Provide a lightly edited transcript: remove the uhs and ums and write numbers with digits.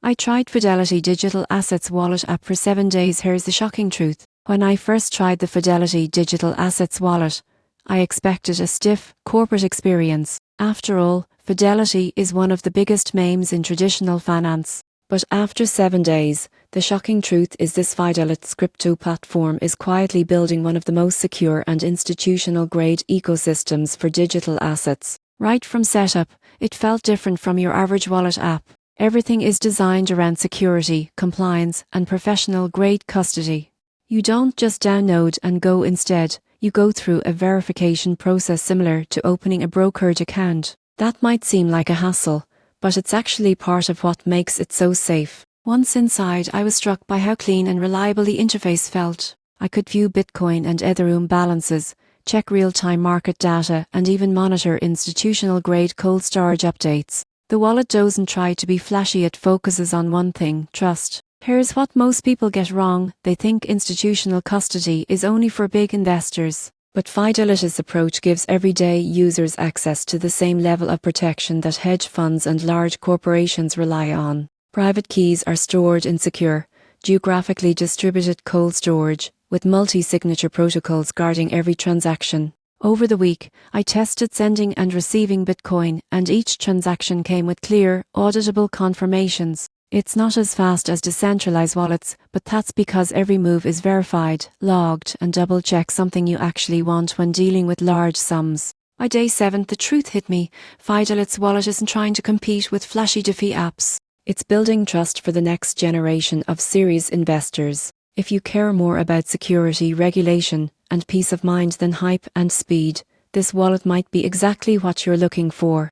I tried Fidelity Digital Assets Wallet app for 7 days. Here's the shocking truth. When I first tried the Fidelity Digital Assets Wallet, I expected a stiff, corporate experience. After all, Fidelity is one of the biggest names in traditional finance. But after 7 days, the shocking truth is this Fidelity crypto platform is quietly building one of the most secure and institutional-grade ecosystems for digital assets. Right from setup, it felt different from your average wallet app. Everything is designed around security, compliance, and professional-grade custody. You don't just download and go instead, you go through a verification process similar to opening a brokerage account. That might seem like a hassle, but it's actually part of what makes it so safe. Once inside, I was struck by how clean and reliable the interface felt. I could view Bitcoin and Ethereum balances, check real-time market data, and even monitor institutional-grade cold storage updates. The wallet doesn't try to be flashy, it focuses on one thing: trust. Here's what most people get wrong: they think institutional custody is only for big investors. But Fidelity's approach gives everyday users access to the same level of protection that hedge funds and large corporations rely on. Private keys are stored in secure, geographically distributed cold storage, with multi-signature protocols guarding every transaction. Over the week, I tested sending and receiving Bitcoin, and each transaction came with clear, auditable confirmations. It's not as fast as decentralized wallets, but that's because every move is verified, logged, and double-checked, something you actually want when dealing with large sums. By day 7, the truth hit me. Fidelity's wallet isn't trying to compete with flashy DeFi apps. It's building trust for the next generation of serious investors. If you care more about security, regulation, and peace of mind than hype and speed, this wallet might be exactly what you're looking for.